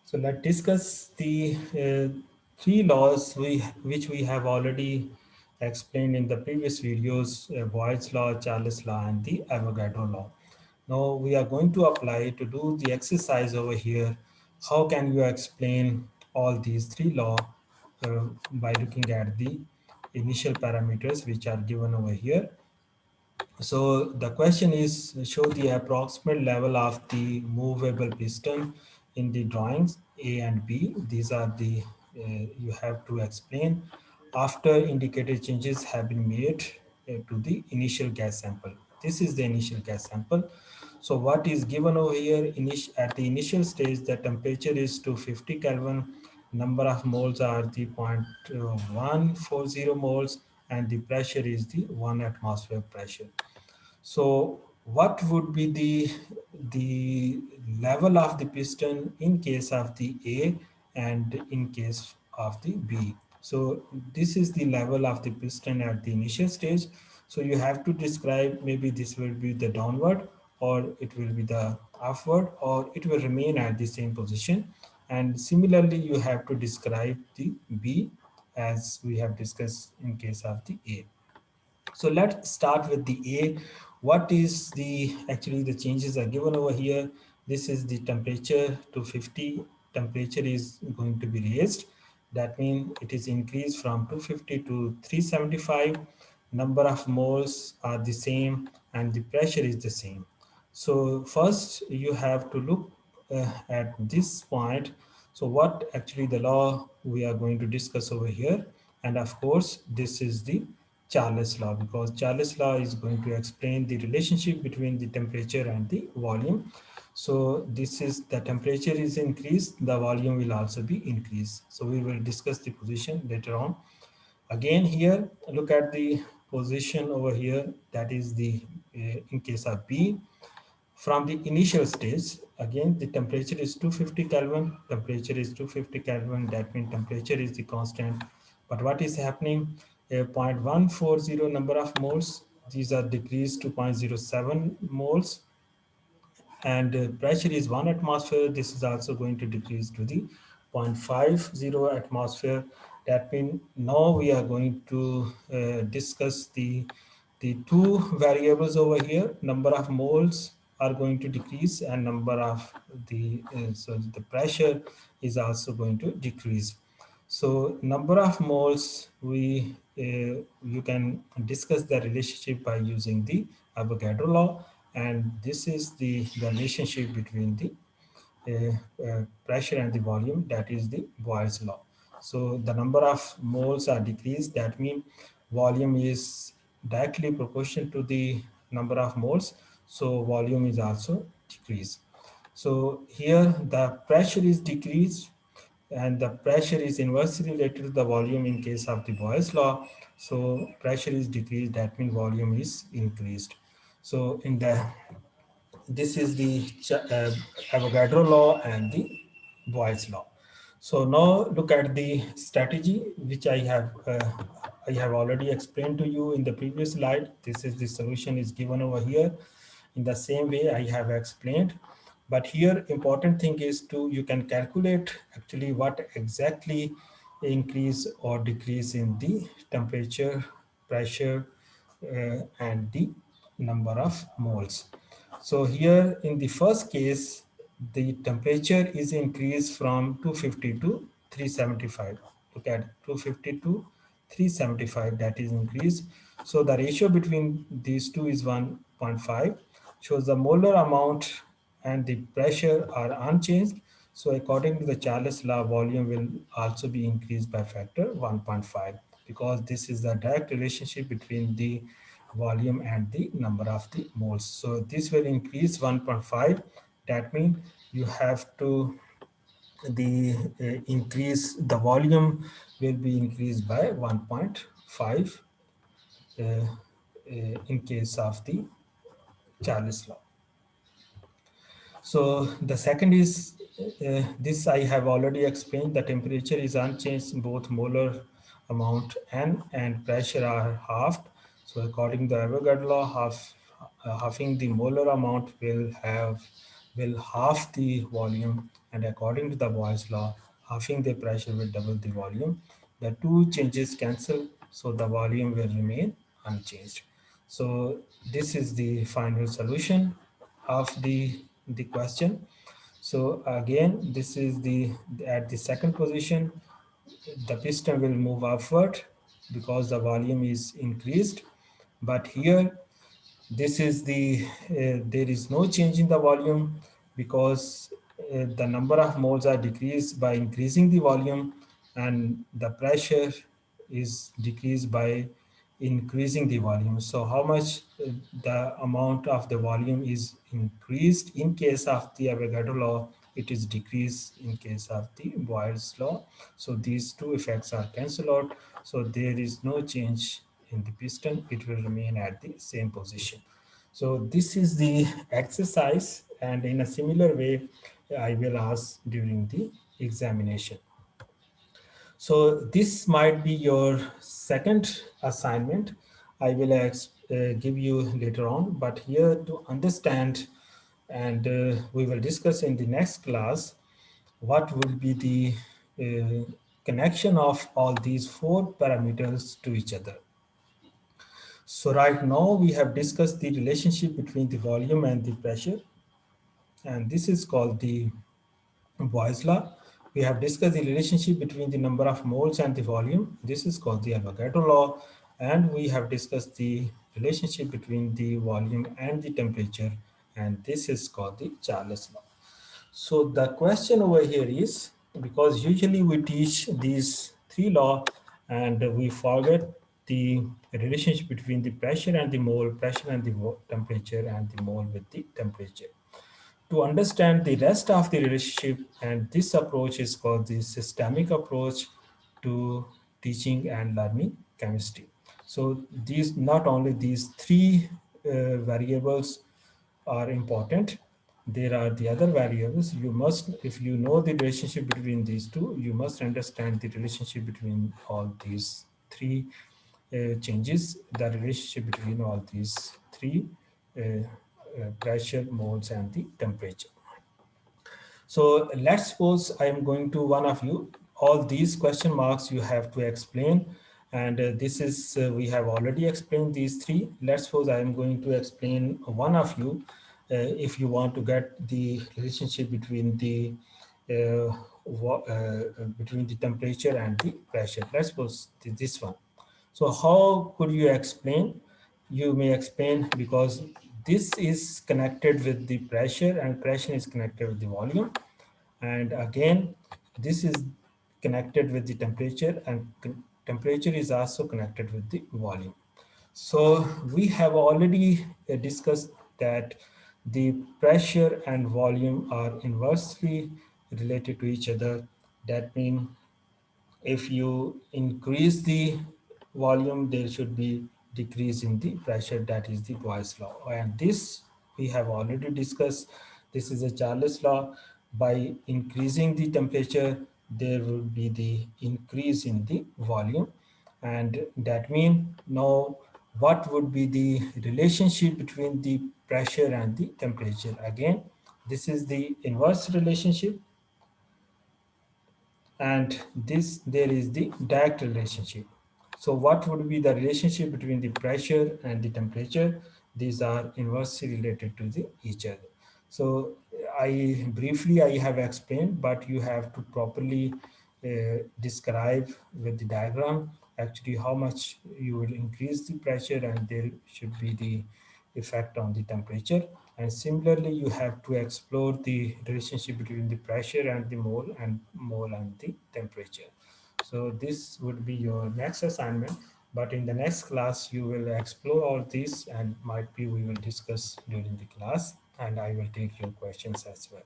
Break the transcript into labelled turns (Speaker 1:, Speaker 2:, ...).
Speaker 1: So let's discuss the three laws which we have already explained in the previous videos, Boyle's law, Charles law, and the Avogadro law. Now we are going to apply to do the exercise over here. How can you explain all these three laws by looking at the initial parameters which are given over here. So the question is, show the approximate level of the movable piston in the drawings A and B. These are the, you have to explain after indicated changes have been made to the initial gas sample. This is the initial gas sample. So what is given over here, at the initial stage, the temperature is 250 Kelvin, number of moles are the 0.140 moles, and the pressure is the 1 atmosphere pressure. So what would be the level of the piston in case of the A and in case of the B? So this is the level of the piston at the initial stage. So you have to describe, maybe this will be the downward, or it will be the upward, or it will remain at the same position. And similarly, you have to describe the B as we have discussed in case of the A. So let's start with the A. What is the, actually the changes are given over here. This is the temperature to 50. Temperature is going to be raised. That means it is increased from 250 to 375. Number of moles are the same and the pressure is the same. So first you have to look at this point. So what actually the law we are going to discuss over here. And of course, this is the Charles law, because Charles law is going to explain the relationship between the temperature and the volume. So this is, the temperature is increased, the volume will also be increased. So we will discuss the position later on. Again here, look at the position over here, that is the in case of B. From the initial stage, again the temperature is 250 Kelvin, temperature is 250 Kelvin, that means temperature is the constant. But what is happening? A 0.140 number of moles, these are decreased to 0.07 moles, and pressure is 1 atmosphere. This is also going to decrease to the 0.50 atmosphere. That means now we are going to discuss the two variables over here. Number of moles are going to decrease, and number of the so the pressure is also going to decrease. So number of moles, we you can discuss the relationship by using the Avogadro law, and this is the relationship between the pressure and the volume, that is the Boyle's law. So the number of moles are decreased, that means volume is directly proportional to the number of moles, so volume is also decreased. So here the pressure is decreased, and the pressure is inversely related to the volume in case of the Boyle's law. So pressure is decreased, that means volume is increased. So in the, this is the Avogadro law and the Boyle's law. So now look at the strategy which I have already explained to you in the previous slide. This is the solution is given over here in the same way I have explained. But here important thing is to, you can calculate actually what exactly increase or decrease in the temperature, pressure, and the number of moles. So here in the first case, the temperature is increased from 250 to 375. Look at 250 to 375, that is increased. So the ratio between these two is 1.5, shows the molar amount and the pressure are unchanged. So according to the Charles law, volume will also be increased by factor 1.5, because this is the direct relationship between the volume and the number of the moles. So this will increase 1.5. That means you have to the increase, the volume will be increased by 1.5 in case of the Charles law. So the second is, this I have already explained, the temperature is unchanged, both molar amount and pressure are halved. So according to the Avogadro law, halving the molar amount will half the volume. and according to the Boyle's law, halving the pressure will double the volume. The two changes cancel, so the volume will remain unchanged. So this is the final solution of the question. So again, this is the at the second position, the piston will move upward because the volume is increased. But here, this is there is no change in the volume because the number of moles are decreased by increasing the volume, and the pressure is decreased by increasing the volume. So how much the amount of the volume is increased in case of the Avogadro law, it is decreased in case of the Boyle's law. So these two effects are cancelled out. So there is no change in the piston, it will remain at the same position. So this is the exercise, and in a similar way, I will ask during the examination. So this might be your second assignment. I will give you later on, but here to understand, and we will discuss in the next class what will be the connection of all these four parameters to each other. So right now we have discussed the relationship between the volume and the pressure, and this is called the Boyle's law. We have discussed the relationship between the number of moles and the volume. This is called the Avogadro law. And we have discussed the relationship between the volume and the temperature. And this is called the Charles law. So the question over here is, because usually we teach these three law and we forget the relationship between the pressure and the mole, pressure and the temperature, and the mole with the temperature. To understand the rest of the relationship, and this approach is called the systemic approach to teaching and learning chemistry. So these, not only these three variables are important, there are the other variables. You must, if you know the relationship between these two, you must understand the relationship between all these three changes, the relationship between all these three pressure, moles, and the temperature. So let's suppose I am going to one of you. All these question marks you have to explain. And this is, we have already explained these three. Let's suppose I am going to explain one of you if you want to get the relationship uh, between the temperature and the pressure. Let's suppose this one. So how could you explain? You may explain because this is connected with the pressure and pressure is connected with the volume. And again, this is connected with the temperature, and temperature is also connected with the volume. So we have already discussed that the pressure and volume are inversely related to each other. That means if you increase the volume, there should be decrease in the pressure. That is the Boyle's law. And this we have already discussed. This is a Charles law. By increasing the temperature, there will be the increase in the volume. And that means now what would be the relationship between the pressure and the temperature? Again, this is the inverse relationship, and this there is the direct relationship. So what would be the relationship between the pressure and the temperature? These are inversely related to the each other. So I have explained, but you have to properly describe with the diagram actually how much you will increase the pressure, and there should be the effect on the temperature. And similarly, you have to explore the relationship between the pressure and the mole and the temperature. So this would be your next assignment. But in the next class, you will explore all this, and might be we will discuss during the class, and I will take your questions as well.